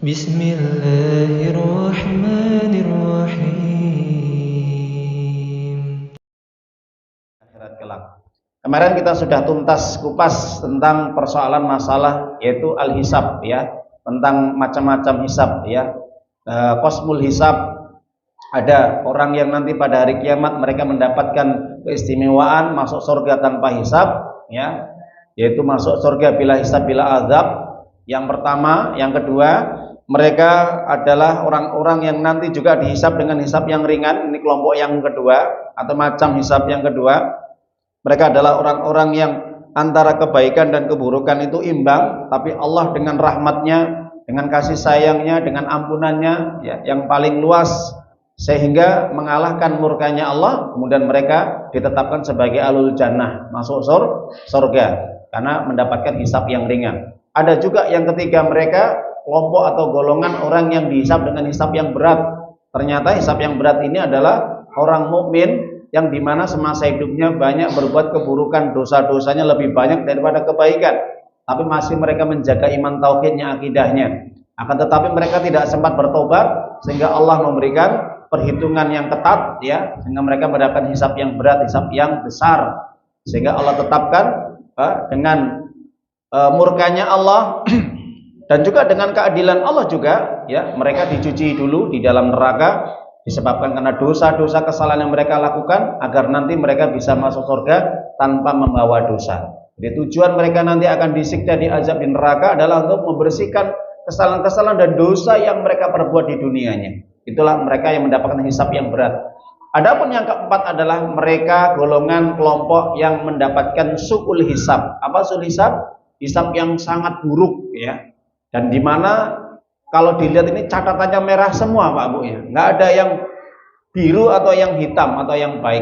Bismillahirrahmanirrahim. Akhirat kelak. Kemarin kita sudah tuntas kupas tentang persoalan masalah yaitu al-hisab ya, tentang macam-macam hisab ya. Qasmul hisab, ada orang yang nanti pada hari kiamat mereka mendapatkan keistimewaan masuk surga tanpa hisab ya, yaitu masuk surga bila hisab bila azab. Yang pertama, yang kedua, mereka adalah orang-orang yang nanti juga dihisab dengan hisab yang ringan. Ini kelompok yang kedua atau macam hisab yang kedua. Mereka adalah orang-orang yang antara kebaikan dan keburukan itu imbang, tapi Allah dengan rahmatnya, dengan kasih sayangnya, dengan ampunannya ya, yang paling luas, sehingga mengalahkan murkanya Allah. Kemudian mereka ditetapkan sebagai ahlul jannah, masuk surga karena mendapatkan hisab yang ringan. Ada juga yang ketiga, mereka kelompok atau golongan orang yang dihisab dengan hisab yang berat. Ternyata hisab yang berat ini adalah orang mukmin yang dimana semasa hidupnya banyak berbuat keburukan, dosa-dosanya lebih banyak daripada kebaikan, tapi masih mereka menjaga iman tauhidnya, akidahnya. Akan tetapi mereka tidak sempat bertobat, sehingga Allah memberikan perhitungan yang ketat ya, sehingga mereka mendapatkan hisab yang berat, hisab yang besar, sehingga Allah tetapkan dengan murkanya Allah dan juga dengan keadilan Allah juga ya, mereka dicuci dulu di dalam neraka disebabkan karena dosa-dosa kesalahan yang mereka lakukan, agar nanti mereka bisa masuk surga tanpa membawa dosa. Jadi tujuan mereka nanti akan disiksa, diazab di neraka adalah untuk membersihkan kesalahan-kesalahan dan dosa yang mereka perbuat di dunianya. Itulah mereka yang mendapatkan hisab yang berat. Adapun yang keempat adalah mereka golongan kelompok yang mendapatkan su'ul hisab. Apa su'ul hisab? Hisab yang sangat buruk ya. Dan di mana kalau dilihat ini catatannya merah semua Pak Bu ya, nggak ada yang biru atau yang hitam atau yang baik.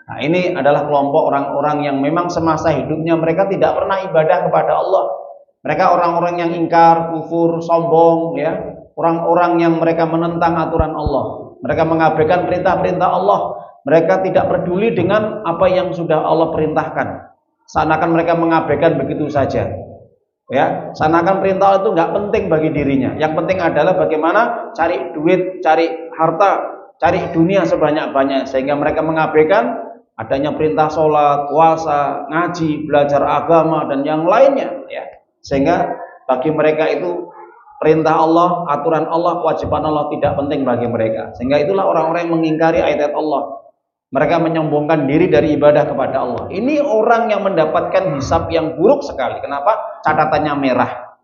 Nah ini adalah kelompok orang-orang yang memang semasa hidupnya mereka tidak pernah ibadah kepada Allah. Mereka orang-orang yang ingkar, kufur, sombong ya, orang-orang yang mereka menentang aturan Allah. Mereka mengabaikan perintah-perintah Allah. Mereka tidak peduli dengan apa yang sudah Allah perintahkan. Seakan mereka mengabaikan begitu saja. Ya, seakan perintah itu nggak penting bagi dirinya. Yang penting adalah bagaimana cari duit, cari harta, cari dunia sebanyak-banyak, sehingga mereka mengabaikan adanya perintah sholat, puasa, ngaji, belajar agama dan yang lainnya. Ya, sehingga bagi mereka itu perintah Allah, aturan Allah, kewajiban Allah tidak penting bagi mereka. Sehingga itulah orang-orang yang mengingkari ayat Allah. Mereka menyombongkan diri dari ibadah kepada Allah. Ini orang yang mendapatkan hisab yang buruk sekali. Kenapa? Catatannya merah.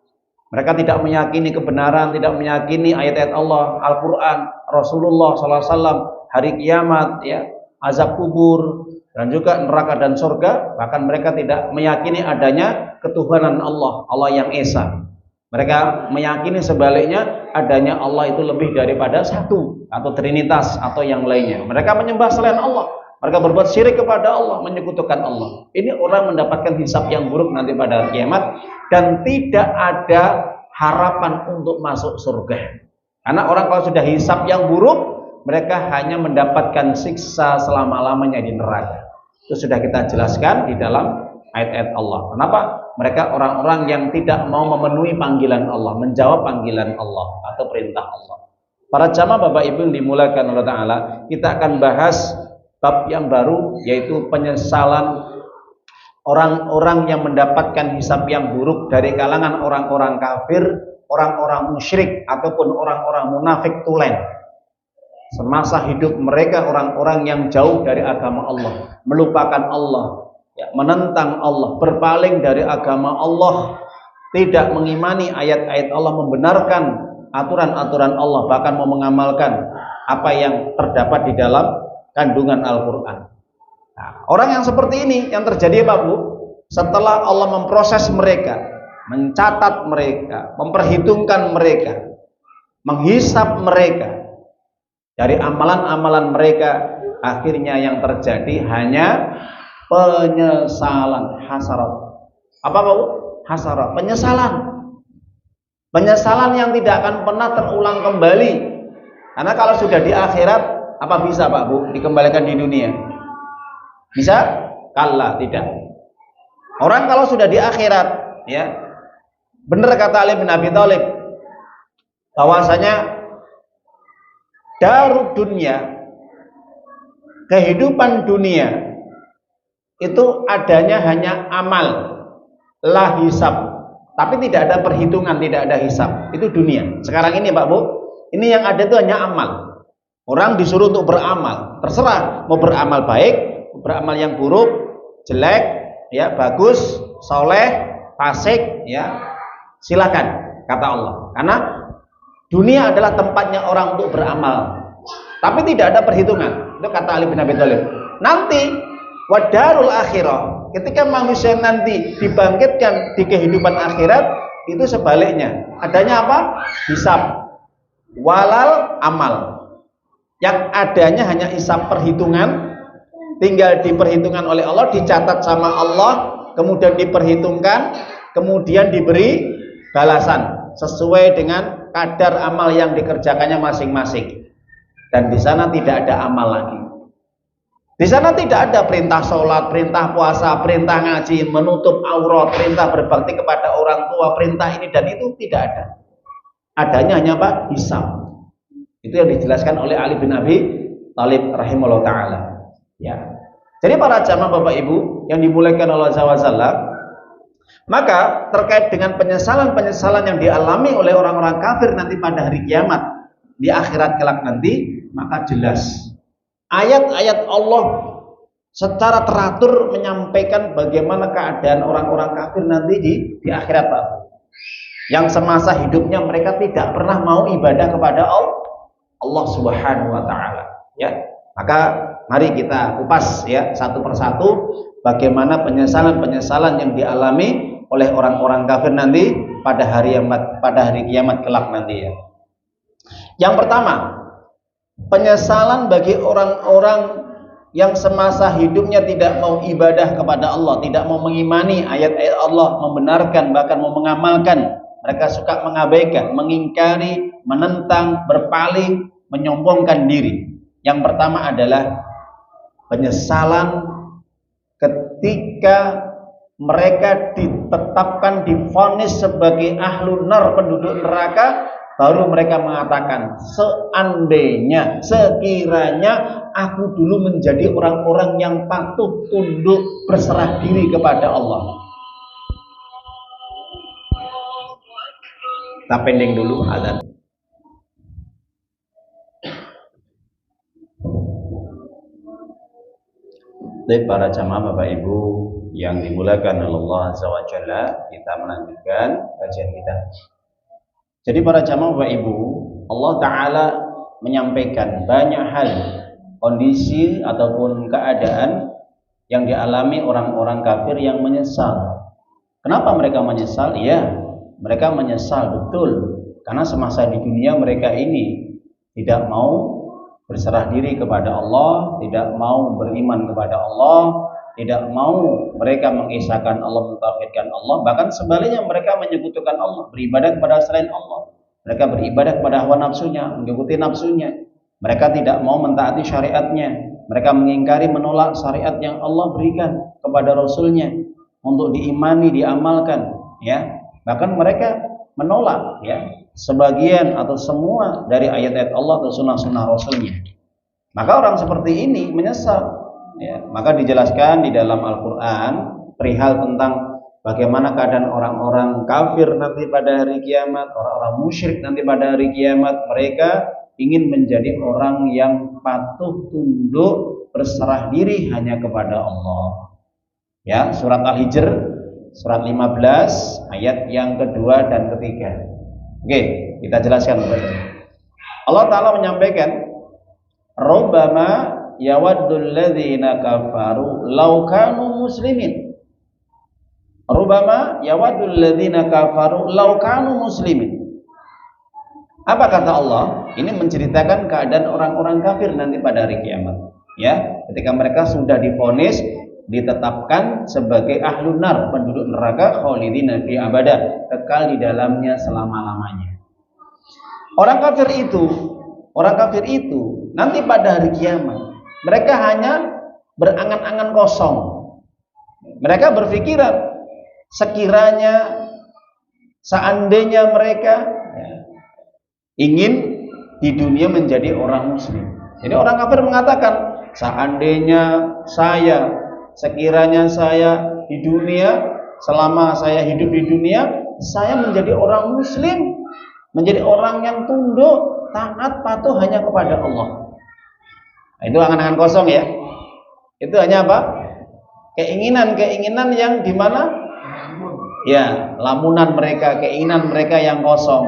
Mereka tidak meyakini kebenaran, tidak meyakini ayat-ayat Allah, Al-Quran, Rasulullah SAW, hari kiamat, ya, azab kubur, dan juga neraka dan surga. Bahkan mereka tidak meyakini adanya ketuhanan Allah, Allah yang Esa. Mereka meyakini sebaliknya adanya Allah itu lebih daripada satu atau trinitas atau yang lainnya. Mereka menyembah selain Allah. Mereka berbuat syirik kepada Allah, menyekutukan Allah. Ini orang mendapatkan hisab yang buruk nanti pada hari kiamat dan tidak ada harapan untuk masuk surga. Karena orang kalau sudah hisab yang buruk, mereka hanya mendapatkan siksa selama-lamanya di neraka. Itu sudah kita jelaskan di dalam ayat-ayat Allah. Kenapa? Mereka orang-orang yang tidak mau memenuhi panggilan Allah, menjawab panggilan Allah atau perintah Allah. Para jamaah Bapak Ibu yang dimuliakan Allah Ta'ala, kita akan bahas bab yang baru, yaitu penyesalan orang-orang yang mendapatkan hisab yang buruk dari kalangan orang-orang kafir, orang-orang musyrik ataupun orang-orang munafik tulen. Semasa hidup mereka orang-orang yang jauh dari agama Allah, melupakan Allah, ya, menentang Allah, berpaling dari agama Allah, tidak mengimani ayat-ayat Allah, membenarkan aturan-aturan Allah, bahkan mau mengamalkan apa yang terdapat di dalam kandungan Al-Quran. Nah, orang yang seperti ini yang terjadi Pak Bu, setelah Allah memproses mereka, mencatat mereka, memperhitungkan mereka, menghisap mereka dari amalan-amalan mereka, akhirnya yang terjadi hanya penyesalan, hasarat. Apa Pak Bu? Hasarat, penyesalan. Penyesalan yang tidak akan pernah terulang kembali. Karena kalau sudah di akhirat, apa bisa Pak Bu dikembalikan di dunia? Bisa? Kalla, tidak. Orang kalau sudah di akhirat, ya, benar kata Ali bin Abi Thalib, bahwasanya darud dunia, kehidupan dunia itu adanya hanya amal, la hisab. Tapi tidak ada perhitungan, tidak ada hisab. Itu dunia. Sekarang ini Pak Bu, ini yang ada itu hanya amal. Orang disuruh untuk beramal. Terserah mau beramal baik, beramal yang buruk, jelek, ya bagus, soleh, fasik, ya silakan kata Allah. Karena dunia adalah tempatnya orang untuk beramal. Tapi tidak ada perhitungan. Itu kata Ali bin Abi Thalib. Nanti wadarul akhirah, ketika manusia nanti dibangkitkan di kehidupan akhirat, itu sebaliknya. Adanya apa? Hisab walal amal. Yang adanya hanya hisab, perhitungan, tinggal diperhitungkan oleh Allah, dicatat sama Allah, kemudian diperhitungkan, kemudian diberi balasan sesuai dengan kadar amal yang dikerjakannya masing-masing. Dan di sana tidak ada amal lagi. Di sana tidak ada perintah sholat, perintah puasa, perintah ngaji, menutup aurat, perintah berbakti kepada orang tua, perintah ini dan itu tidak ada. Adanya hanya apa? Hisab. Itu yang dijelaskan oleh Ali bin Abi Thalib rahimahullah ta'ala. Ya. Jadi para jamaah Bapak Ibu yang dimuliakan Allah Azza wa Jalla, maka terkait dengan penyesalan-penyesalan yang dialami oleh orang-orang kafir nanti pada hari kiamat, di akhirat kelak nanti, maka jelas ayat-ayat Allah secara teratur menyampaikan bagaimana keadaan orang-orang kafir nanti di akhirat Pak. Yang semasa hidupnya mereka tidak pernah mau ibadah kepada Allah Subhanahu wa taala, ya. Maka mari kita kupas ya satu persatu bagaimana penyesalan-penyesalan yang dialami oleh orang-orang kafir nanti pada hari kiamat kelak nanti ya. Yang pertama, penyesalan bagi orang-orang yang semasa hidupnya tidak mau ibadah kepada Allah, tidak mau mengimani ayat-ayat Allah, membenarkan bahkan mau mengamalkan. Mereka suka mengabaikan, mengingkari, menentang, berpaling, menyombongkan diri. Yang pertama adalah penyesalan ketika mereka ditetapkan, divonis sebagai ahlun nar, penduduk neraka, baru mereka mengatakan, seandainya, sekiranya aku dulu menjadi orang-orang yang patuh, tunduk, berserah diri kepada Allah. Kita pending dulu azan. Baik para jamaah Bapak Ibu yang dimuliakan oleh Allah Azza wa Jalla, kita melanjutkan kajian kita. Jadi para jamaah Bapak Ibu, Allah Ta'ala menyampaikan banyak hal, kondisi ataupun keadaan yang dialami orang-orang kafir yang menyesal. Kenapa mereka menyesal? Ya, mereka menyesal betul karena semasa di dunia mereka ini tidak mau berserah diri kepada Allah, tidak mau beriman kepada Allah, tidak mau mereka mengisahkan Allah, mentauhidkan Allah, bahkan sebaliknya mereka menyekutukan Allah, beribadah kepada selain Allah. Mereka beribadah kepada hawa nafsunya, mengikuti nafsunya. Mereka tidak mau mentaati syariatnya. Mereka mengingkari, menolak syariat yang Allah berikan kepada Rasulnya untuk diimani, diamalkan. Ya, bahkan mereka menolak ya sebagian atau semua dari ayat-ayat Allah atau sunnah-sunnah Rasulnya. Maka orang seperti ini menyesal. Ya, maka dijelaskan di dalam Al-Quran perihal tentang bagaimana keadaan orang-orang kafir nanti pada hari kiamat, orang-orang musyrik nanti pada hari kiamat. Mereka ingin menjadi orang yang patuh, tunduk, berserah diri hanya kepada Allah. Ya, surat Al-Hijr surat 15 ayat yang kedua dan ketiga. Oke, kita jelaskan. Allah Ta'ala menyampaikan, Rubbama yawaddul ladzina kafaru law kanu muslimin. Rubbama yawaddul ladzina kafaru law kanu muslimin. Apa kata Allah? Ini menceritakan keadaan orang-orang kafir nanti pada hari kiamat. Ya, ketika mereka sudah divonis, ditetapkan sebagai ahlun nar, penduduk neraka, khalidina fi abada, kekal di dalamnya selama-lamanya. Orang kafir itu nanti pada hari kiamat mereka hanya berangan-angan kosong. Mereka berpikiran sekiranya, seandainya mereka ingin di dunia menjadi orang muslim. Jadi orang kafir mengatakan, seandainya sekiranya saya di dunia, selama saya hidup di dunia, saya menjadi orang muslim, menjadi orang yang tunduk, taat, patuh hanya kepada Allah. Nah, itu angan-angan kosong ya. Itu hanya apa? Keinginan yang dimana? Ya, lamunan mereka, keinginan mereka yang kosong,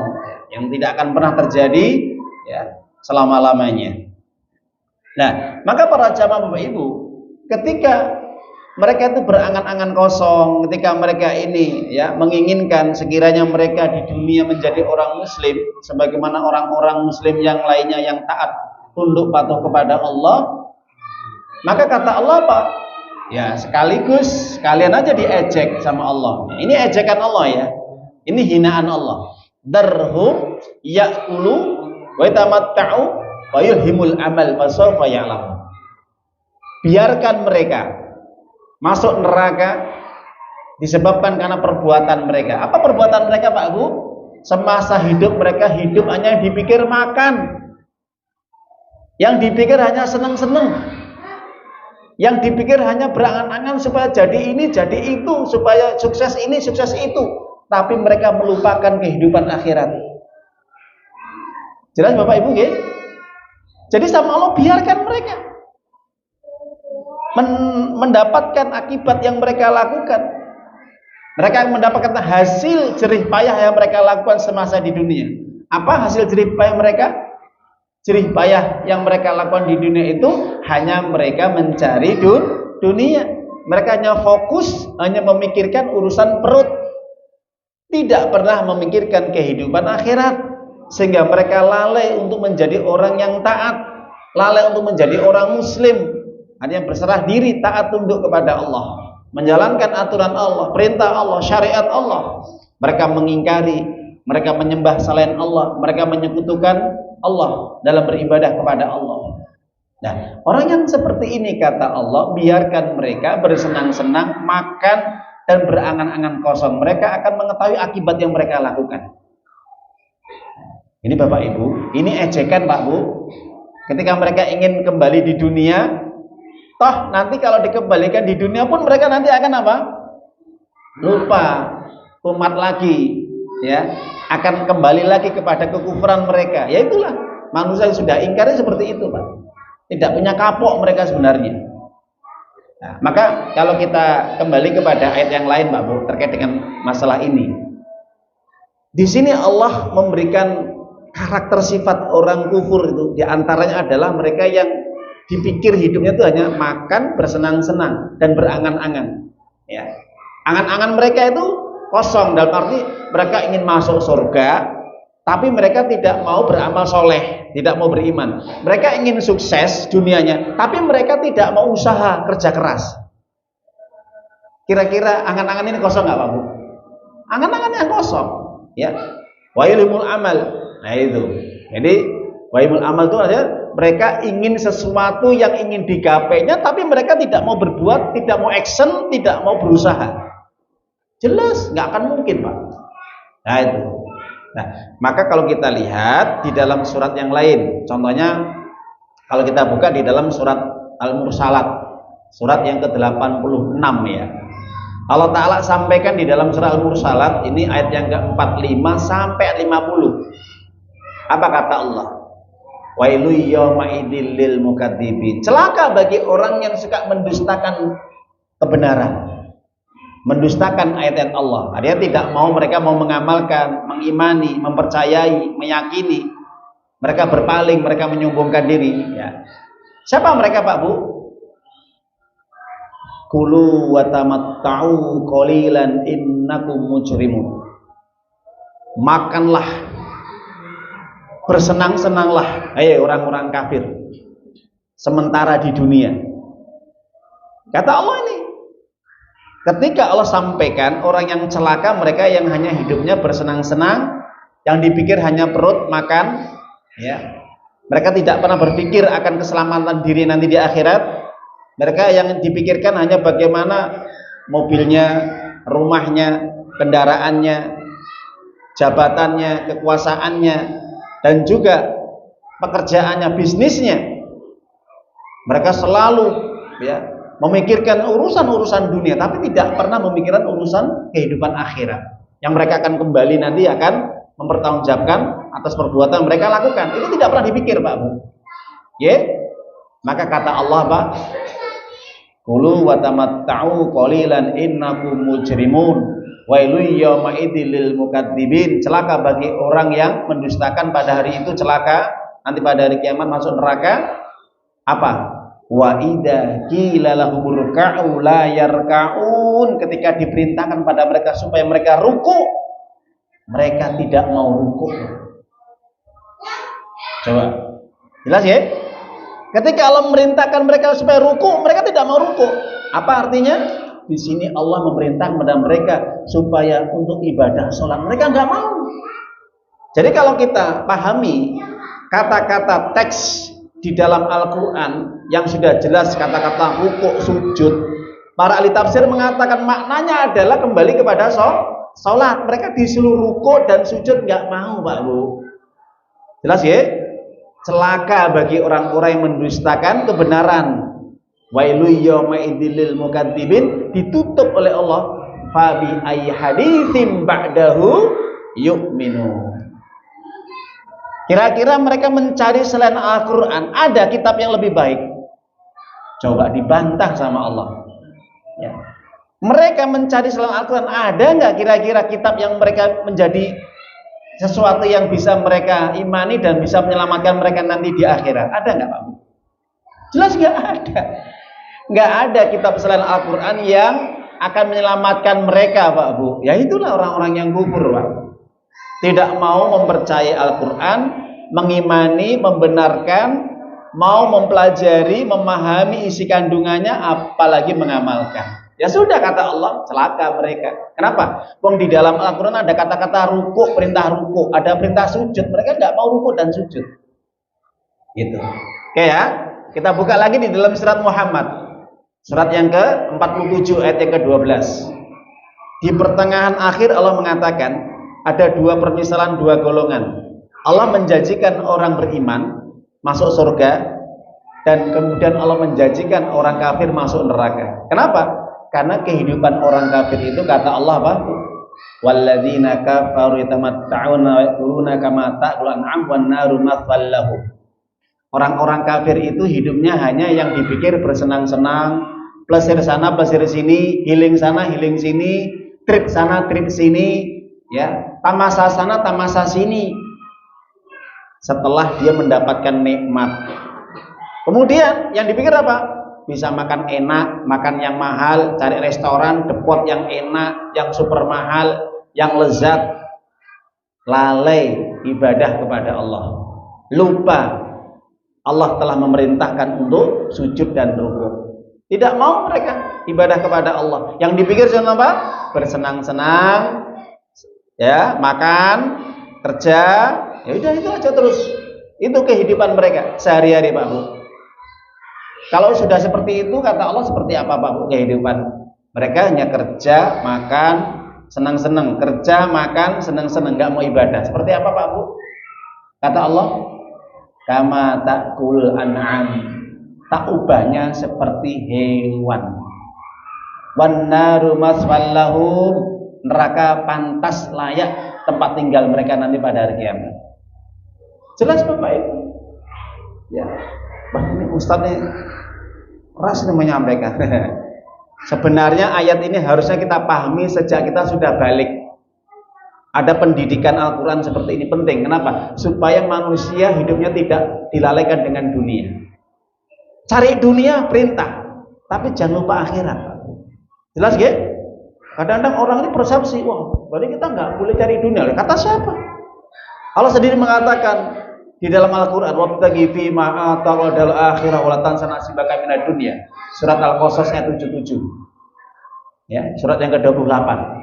yang tidak akan pernah terjadi ya selama-lamanya. Nah, maka para jamaah Bapak Ibu, ketika mereka itu berangan-angan kosong, ketika mereka ini ya menginginkan sekiranya mereka di dunia menjadi orang muslim sebagaimana orang-orang muslim yang lainnya yang taat, tunduk patuh kepada Allah, maka kata Allah apa? Ya, sekaligus kalian aja diejek sama Allah. Ini ejekan Allah ya. Ini hinaan Allah. Darhum ya'kulu wa yatamatta'u wa yulhimul amal fasawfa ya'lamun. Biarkan mereka masuk neraka disebabkan karena perbuatan mereka. Apa perbuatan mereka, Pak Bu? Semasa hidup mereka hidup hanya dipikir makan. Yang dipikir hanya senang-senang. Yang dipikir hanya berangan-angan supaya jadi ini, jadi itu, supaya sukses ini, sukses itu. Tapi mereka melupakan kehidupan akhirat. Jelas Bapak Ibu, ya? Jadi sama Allah biarkan mereka mendapatkan akibat yang mereka lakukan. Mereka mendapatkan hasil jerih payah yang mereka lakukan semasa di dunia. Apa hasil jerih payah mereka? Jerih payah yang mereka lakukan di dunia itu hanya mereka mencari dunia. Mereka hanya fokus, hanya memikirkan urusan perut, tidak pernah memikirkan kehidupan akhirat, sehingga mereka lalai untuk menjadi orang yang taat, lalai untuk menjadi orang muslim, hanya berserah diri, taat, tunduk kepada Allah, menjalankan aturan Allah, perintah Allah, syariat Allah. Mereka mengingkari, mereka menyembah selain Allah, mereka menyekutukan Allah dalam beribadah kepada Allah. Nah, orang yang seperti ini kata Allah, biarkan mereka bersenang-senang, makan dan berangan-angan kosong. Mereka akan mengetahui akibat yang mereka lakukan. Ini Bapak Ibu, ini ejekan Pak Bu. Ketika mereka ingin kembali di dunia, toh nanti kalau dikembalikan di dunia pun mereka nanti akan apa? Lupa, kumat lagi, ya, akan kembali lagi kepada kekufuran mereka. Ya itulah, manusia yang sudah ingkarnya seperti itu Pak. Tidak punya kapok mereka sebenarnya. Nah, maka kalau kita kembali kepada ayat yang lain Pak Bu terkait dengan masalah ini. Di sini Allah memberikan karakter sifat orang kufur itu, diantaranya adalah mereka yang dipikir hidupnya itu hanya makan, bersenang-senang dan berangan-angan. Ya, angan-angan mereka itu kosong, dalam arti mereka ingin masuk surga, tapi mereka tidak mau beramal soleh, tidak mau beriman. Mereka ingin sukses dunianya, tapi mereka tidak mau usaha kerja keras. Kira-kira angan-angan ini kosong nggak Pak Bu? Angan-angan yang kosong, ya. Wa yulimul amal. Nah itu. Jadi wa yulimul amal itu adalah mereka ingin sesuatu yang ingin digapainya, tapi mereka tidak mau berbuat, tidak mau action, tidak mau berusaha. Jelas nggak akan mungkin Pak. Nah itu. Nah, maka kalau kita lihat di dalam surat yang lain, contohnya kalau kita buka di dalam surat Al-Mursalat, surat yang ke-86 ya. Allah Ta'ala sampaikan di dalam surat Al-Mursalat, ini ayat yang ke-45 sampai 50. Apa kata Allah? Wailu yawma'idil lil mukadzibin. Celaka bagi orang yang suka mendustakan kebenaran, mendustakan ayat-ayat Allah. Artinya tidak mau, mereka mau mengamalkan, mengimani, mempercayai, meyakini. Mereka berpaling, mereka menyombongkan diri. Ya. Siapa mereka Pak Bu? Kulu wa tamatta'u qalilan innakum mujrimun. Makanlah, bersenang-senanglah, orang-orang kafir sementara di dunia. Kata Allah ini. Ketika Allah sampaikan orang yang celaka, mereka yang hanya hidupnya bersenang-senang, yang dipikir hanya perut makan, ya. Mereka tidak pernah berpikir akan keselamatan diri nanti di akhirat. Mereka yang dipikirkan hanya bagaimana mobilnya, rumahnya, kendaraannya, jabatannya, kekuasaannya, dan juga pekerjaannya, bisnisnya, mereka selalu ya memikirkan urusan-urusan dunia, tapi tidak pernah memikirkan urusan kehidupan akhirat yang mereka akan kembali nanti akan mempertanggungjawabkan atas perbuatan mereka lakukan. Itu tidak pernah dipikir, Pak Bu. Ya, maka kata Allah, Pak, kulu wa tamatta'u qalilan innakum mujrimun wailul yawma idzil lil mukadzibin. Celaka bagi orang yang mendustakan pada hari itu, celaka nanti pada hari kiamat masuk neraka. Apa? Wa idza qila lahum ruk'u la yarka'un. Ketika diperintahkan pada mereka supaya mereka ruku, mereka tidak mau ruku. Coba. Jelas ya? Ketika Allah memerintahkan mereka supaya ruku, mereka tidak mau ruku. Apa artinya? Di sini Allah memerintah kepada mereka supaya untuk ibadah sholat, mereka nggak mau. Jadi kalau kita pahami kata-kata teks di dalam Al-Quran yang sudah jelas kata-kata ruku, sujud, para ahli tafsir mengatakan maknanya adalah kembali kepada sholat. Mereka disuruh ruku dan sujud nggak mau, Pak Bu. Jelas ya? Celaka bagi orang-orang yang mendustakan kebenaran. Wailul yawma idzil lil mukadzibin, ditutup oleh Allah. Fa bi ayyi haditsin ba'dahu yu'minun. Kira-kira mereka mencari selain Al-Quran, ada kitab yang lebih baik? Coba dibantah sama Allah. Ya. Mereka mencari selain Al-Quran, ada nggak kira-kira kitab yang mereka menjadi sesuatu yang bisa mereka imani dan bisa menyelamatkan mereka nanti di akhirat? Ada nggak, Pak Bu? Jelas nggak ada. Nggak ada kitab selain Al-Quran yang akan menyelamatkan mereka, Pak Bu. Ya itulah orang-orang yang kufur, Pak. Tidak mau mempercayai Al-Quran, mengimani, membenarkan, mau mempelajari, memahami isi kandungannya, apalagi mengamalkan. Ya sudah, kata Allah, celaka mereka. Kenapa? Wong di dalam Al-Quran ada kata-kata ruku, perintah ruku, ada perintah sujud. Mereka nggak mau ruku dan sujud. Gitu. Oke ya, kita buka lagi di dalam surat Muhammad. Surat yang ke-47 ayat yang ke-12. Di pertengahan akhir Allah mengatakan ada dua permisalan dua golongan. Allah menjanjikan orang beriman masuk surga, dan kemudian Allah menjanjikan orang kafir masuk neraka. Kenapa? Karena kehidupan orang kafir itu, kata Allah, apa? Walladzina kafaru yatamatta'una wa yaquluna kama ta'qul an'am wan naru mathwal lahum. Orang-orang kafir itu hidupnya hanya yang dipikir bersenang-senang, plesir sana, plesir sini, healing sana, healing sini, trip sana, trip sini, ya, tamasa sana, tamasa sini. Setelah dia mendapatkan nikmat, kemudian yang dipikir apa? Bisa makan enak, makan yang mahal, cari restoran, depot yang enak, yang super mahal, yang lezat, lalai ibadah kepada Allah. Lupa Allah telah memerintahkan untuk sujud dan ruku. Tidak mau mereka ibadah kepada Allah. Yang dipikir cuma apa? Bersenang-senang, ya, makan, kerja, ya udah itu aja terus. Itu kehidupan mereka sehari-hari, Pak Bu. Kalau sudah seperti itu, kata Allah, seperti apa, Pak Bu, kehidupan mereka? Hanya kerja, makan, senang-senang, kerja, makan, senang-senang, nggak mau ibadah. Seperti apa, Pak Bu? Kata Allah, kama ta'kul an'am, tak ubahnya seperti hewan. Wan naru maswal lahum, neraka pantas layak tempat tinggal mereka nanti pada hari kiamat. Jelas Bapak Ibu? Ya, ini Ustaz ini keras menyampaikan. Sebenarnya ayat ini harusnya kita pahami sejak kita sudah balik. Ada pendidikan Al-Quran seperti ini penting. Kenapa? Supaya manusia hidupnya tidak dilalaikan dengan dunia. Cari dunia perintah, tapi jangan lupa akhirat. Jelas ya? Kadang-kadang orang ini persepsi, wah, berarti kita nggak boleh cari dunia. Kata siapa? Allah sendiri mengatakan di dalam Al-Quran, wabtaghi fi ma ataka dal akhirah wa la tansa nasibaka minad dunya. Surat Al-Qasas ayat 77. Ya, surat yang ke-28.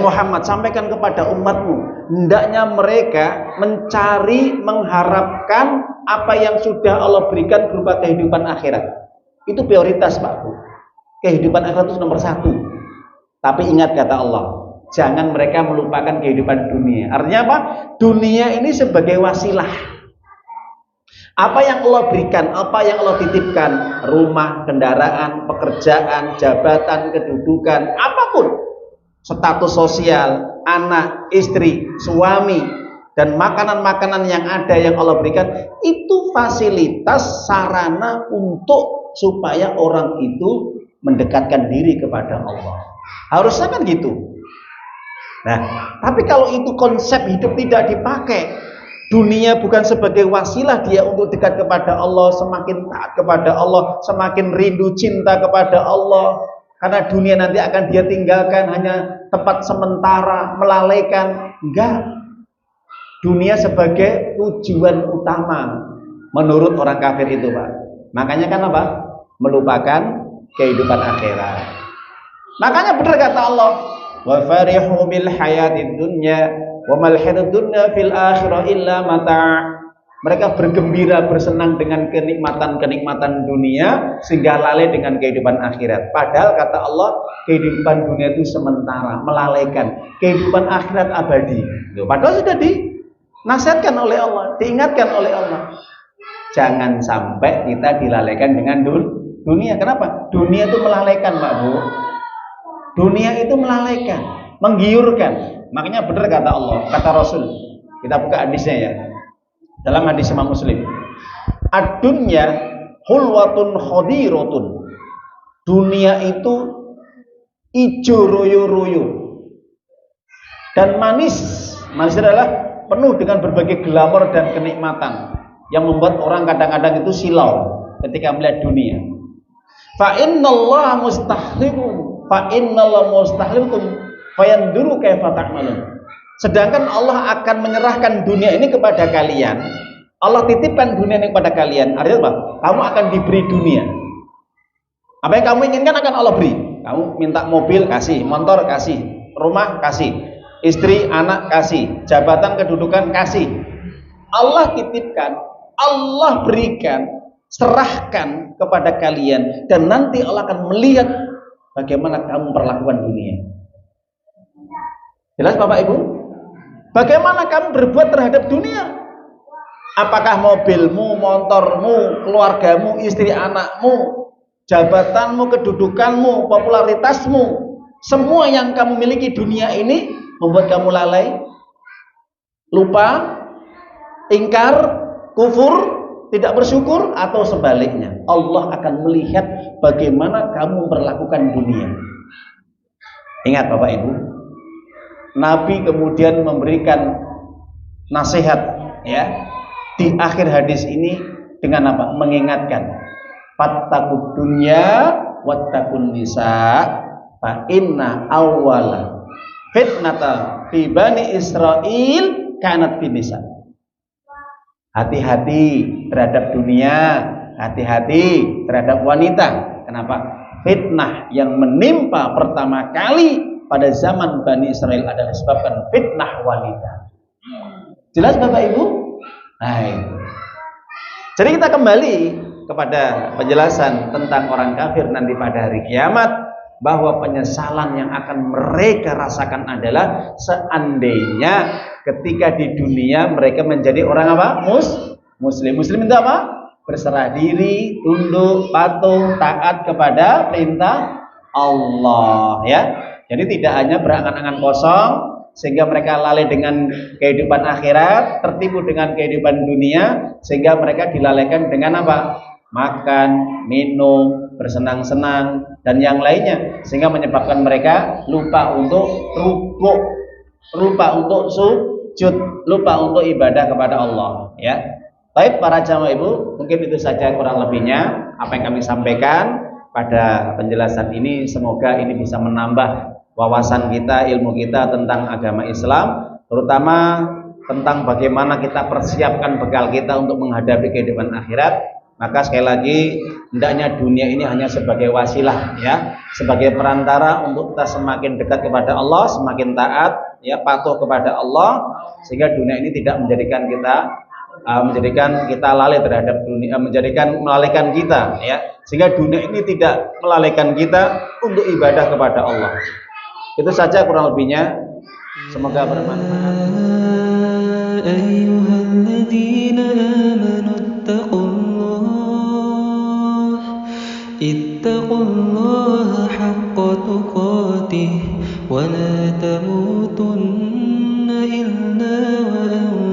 Muhammad, sampaikan kepada umatmu, hendaknya mereka mencari, mengharapkan apa yang sudah Allah berikan berupa kehidupan akhirat. Itu prioritas, Pak Bu. Kehidupan akhirat itu nomor 1. Tapi ingat kata Allah, Jangan mereka melupakan kehidupan dunia. Artinya apa? Dunia ini sebagai wasilah. Apa yang Allah berikan, apa yang Allah titipkan, rumah, kendaraan, pekerjaan, jabatan, kedudukan, apapun, status sosial, anak, istri, suami, dan makanan-makanan yang ada yang Allah berikan, itu fasilitas sarana untuk supaya orang itu mendekatkan diri kepada Allah. Harusnya kan gitu. Nah, tapi kalau itu konsep hidup tidak dipakai, dunia bukan sebagai wasilah dia untuk dekat kepada Allah, semakin taat kepada Allah, semakin rindu cinta kepada Allah, karena dunia nanti akan dia tinggalkan, hanya tempat sementara, melalaikan. Enggak. Dunia sebagai tujuan utama menurut orang kafir itu, Pak. Makanya kan apa? Melupakan kehidupan akhirat. Makanya benar kata Allah, wa farihu bil hayatid dunya wa mal hayatud dunya fil akhirah illa mata'. Mereka bergembira, bersenang dengan kenikmatan-kenikmatan dunia sehingga lalai dengan kehidupan akhirat. Padahal kata Allah, kehidupan dunia itu sementara, melalaikan. Kehidupan akhirat abadi. Padahal sudah dinasihatkan oleh Allah, diingatkan oleh Allah. Jangan sampai kita dilalaikan dengan dunia. Kenapa? Dunia itu melalaikan, Pak Bu. Dunia itu melalaikan, menggiurkan. Makanya benar kata Allah, kata Rasul. Kita buka hadisnya ya. Dalam hadis Imam Muslim. Ad-dunya hulwatun khadiratun. Dunia itu ijo royo-royo dan manis. Manis adalah penuh dengan berbagai glamor dan kenikmatan yang membuat orang kadang-kadang itu silau ketika melihat dunia. Fa innallaha mustahlikum fa innallaha mustahlikum fayanduru kaifa ta'malun. Sedangkan Allah akan menyerahkan dunia ini kepada kalian. Allah titipkan dunia ini kepada kalian. Artinya apa? Kamu akan diberi dunia. Apa yang kamu inginkan akan Allah beri. Kamu minta mobil, kasih. Motor, kasih. Rumah, kasih. Istri, anak, kasih. Jabatan, kedudukan, kasih. Allah titipkan, Allah berikan, serahkan kepada kalian. Dan nanti Allah akan melihat bagaimana kamu perlakukan dunia. Jelas Bapak Ibu? Bagaimana kamu berbuat terhadap dunia? Apakah mobilmu, motormu, keluargamu, istri anakmu, jabatanmu, kedudukanmu, popularitasmu, semua yang kamu miliki dunia ini membuat kamu lalai, lupa, ingkar, kufur, tidak bersyukur, atau sebaliknya? Allah akan melihat bagaimana kamu memperlakukan dunia. Ingat Bapak Ibu, Nabi kemudian memberikan nasihat ya di akhir hadis ini dengan apa? Mengingatkan, fattaqud dunya wattaqun nisa fa inna awwala fitnata fi bani Israil kanat fi nisa. Hati-hati terhadap dunia, hati-hati terhadap wanita. Kenapa? Fitnah yang menimpa pertama kali pada zaman Bani Israel adalah disebabkan fitnah wanita. Jelas Bapak Ibu? Nah, jadi kita kembali kepada penjelasan tentang orang kafir nanti pada hari kiamat, bahwa penyesalan yang akan mereka rasakan adalah seandainya ketika di dunia mereka menjadi orang apa? Muslim. Muslim itu apa? Berserah diri, tunduk, patuh, taat kepada perintah Allah ya. Jadi tidak hanya berangan-angan kosong sehingga mereka lalai dengan kehidupan akhirat, tertipu dengan kehidupan dunia, sehingga mereka dilalaikan dengan apa? Makan, minum, bersenang-senang dan yang lainnya, sehingga menyebabkan mereka lupa untuk rukuk, lupa untuk sujud, lupa untuk ibadah kepada Allah ya. Baik para jamaah Ibu, mungkin itu saja kurang lebihnya apa yang kami sampaikan pada penjelasan ini. Semoga ini bisa menambah wawasan kita, ilmu kita tentang agama Islam, terutama tentang bagaimana kita persiapkan bekal kita untuk menghadapi kehidupan akhirat. Maka sekali lagi, hendaknya dunia ini hanya sebagai wasilah ya, sebagai perantara untuk kita semakin dekat kepada Allah, semakin taat ya, patuh kepada Allah, sehingga dunia ini tidak menjadikan kita lalai terhadap dunia, melalaikan kita ya, sehingga dunia ini tidak melalaikan kita untuk ibadah kepada Allah. Itu saja kurang lebihnya. Semoga bermanfaat. Ayyuhalladzina amanu ittaqullaha haqqa tuqatih wa la tamutunna illa wa